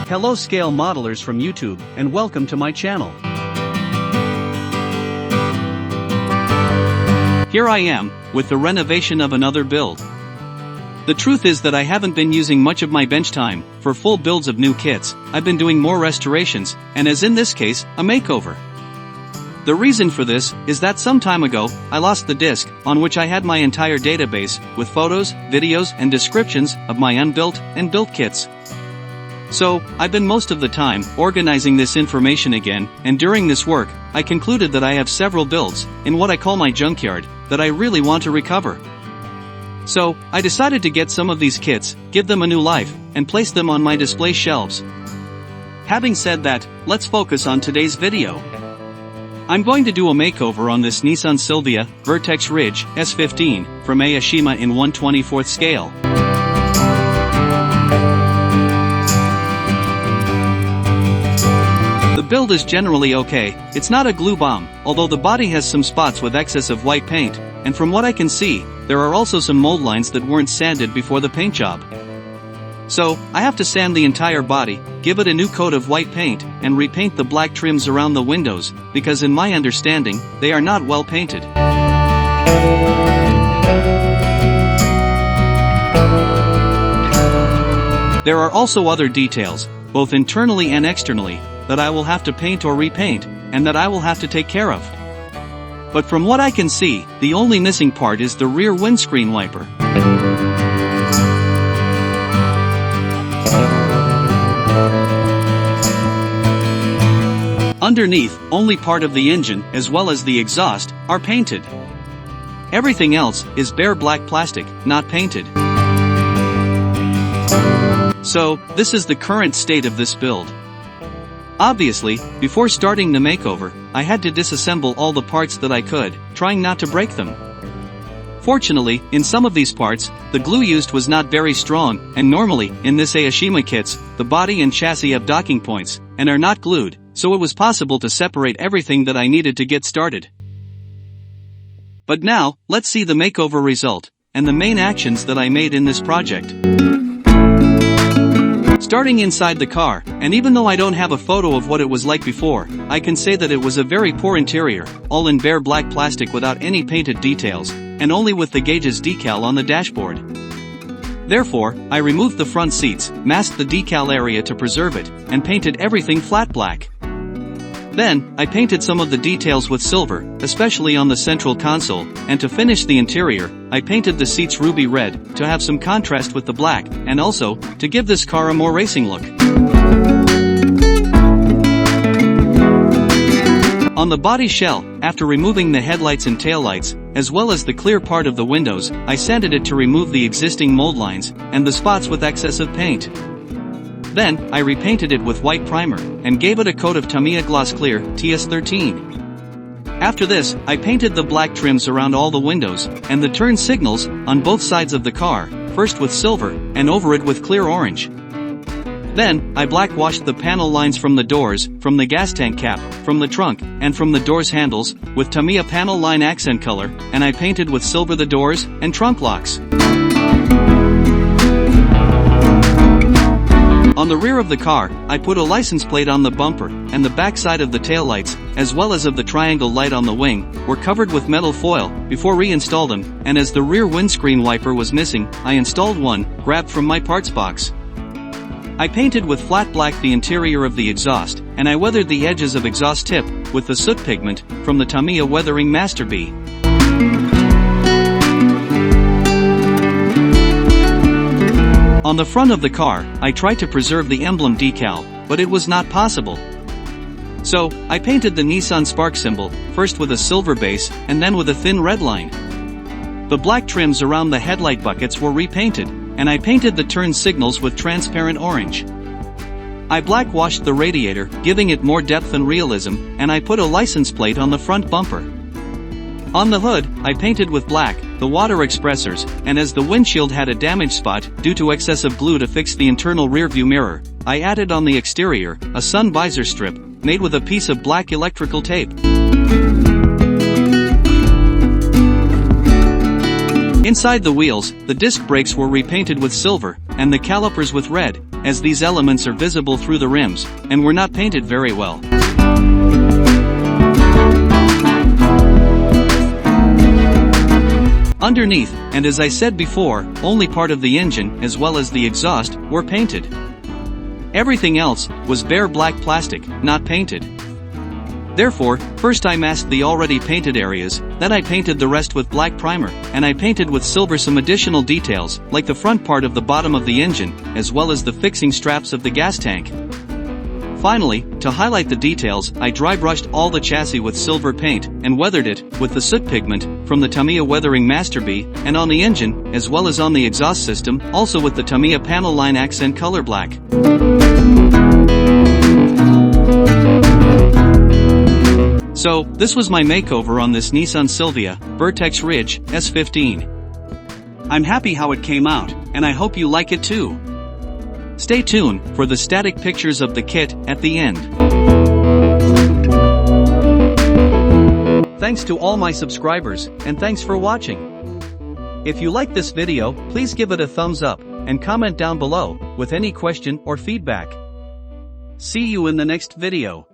Hello scale modelers from YouTube, and welcome to my channel. Here I am, with the renovation of another build. The truth is that I haven't been using much of my bench time for full builds of new kits. I've been doing more restorations, and as in this case, a makeover. The reason for this is that some time ago, I lost the disk on which I had my entire database with photos, videos, and descriptions of my unbuilt and built kits. So, I've been most of the time organizing this information again, and during this work, I concluded that I have several builds in what I call my junkyard that I really want to recover. So, I decided to get some of these kits, give them a new life, and place them on my display shelves. Having said that, let's focus on today's video. I'm going to do a makeover on this Nissan Silvia Vertex Ridge S15 from Aoshima in 1/24th scale. The build is generally okay. It's not a glue bomb, although the body has some spots with excess of white paint, and from what I can see, there are also some mold lines that weren't sanded before the paint job. So, I have to sand the entire body, give it a new coat of white paint, and repaint the black trims around the windows, because in my understanding, they are not well painted. There are also other details, both internally and externally, that I will have to paint or repaint, and that I will have to take care of. But from what I can see, the only missing part is the rear windscreen wiper. Underneath, only part of the engine, as well as the exhaust, are painted. Everything else is bare black plastic, not painted. So, this is the current state of this build. Obviously, before starting the makeover, I had to disassemble all the parts that I could, trying not to break them. Fortunately, in some of these parts, the glue used was not very strong, and normally, in this Aoshima kits, the body and chassis have docking points, and are not glued, so it was possible to separate everything that I needed to get started. But now, let's see the makeover result, and the main actions that I made in this project. Starting inside the car, and even though I don't have a photo of what it was like before, I can say that it was a very poor interior, all in bare black plastic without any painted details, and only with the gauges decal on the dashboard. Therefore, I removed the front seats, masked the decal area to preserve it, and painted everything flat black. Then, I painted some of the details with silver, especially on the central console, and to finish the interior, I painted the seats ruby red, to have some contrast with the black, and also, to give this car a more racing look. On the body shell, after removing the headlights and taillights, as well as the clear part of the windows, I sanded it to remove the existing mold lines, and the spots with excess of paint. Then, I repainted it with white primer, and gave it a coat of Tamiya Gloss Clear TS13. After this, I painted the black trims around all the windows, and the turn signals, on both sides of the car, first with silver, and over it with clear orange. Then, I black-washed the panel lines from the doors, from the gas tank cap, from the trunk, and from the doors handles, with Tamiya panel line accent color, and I painted with silver the doors, and trunk locks. On the rear of the car, I put a license plate on the bumper, and the back side of the taillights, as well as of the triangle light on the wing, were covered with metal foil, before reinstall them, and as the rear windscreen wiper was missing, I installed one, grabbed from my parts box. I painted with flat black the interior of the exhaust, and I weathered the edges of exhaust tip, with the soot pigment, from the Tamiya Weathering Master B. On the front of the car, I tried to preserve the emblem decal, but it was not possible. So, I painted the Nissan Spark symbol, first with a silver base, and then with a thin red line. The black trims around the headlight buckets were repainted, and I painted the turn signals with transparent orange. I black-washed the radiator, giving it more depth and realism, and I put a license plate on the front bumper. On the hood, I painted with black, the water expressors, and as the windshield had a damage spot due to excessive glue to fix the internal rearview mirror, I added on the exterior, a sun visor strip, made with a piece of black electrical tape. Inside the wheels, the disc brakes were repainted with silver, and the calipers with red, as these elements are visible through the rims, and were not painted very well. Underneath, and as I said before, only part of the engine as well as the exhaust were painted. Everything else was bare black plastic, not painted. Therefore, first I masked the already painted areas, then I painted the rest with black primer, and I painted with silver some additional details, like the front part of the bottom of the engine, as well as the fixing straps of the gas tank. Finally, to highlight the details, I dry brushed all the chassis with silver paint, and weathered it with the soot pigment from the Tamiya Weathering Master B, and on the engine, as well as on the exhaust system, also with the Tamiya Panel Line Accent Color Black. So, this was my makeover on this Nissan Silvia Vertex Ridge S15. I'm happy how it came out, and I hope you like it too. Stay tuned for the static pictures of the kit at the end. Thanks to all my subscribers, and thanks for watching. If you like this video, please give it a thumbs up, and comment down below with any question or feedback. See you in the next video.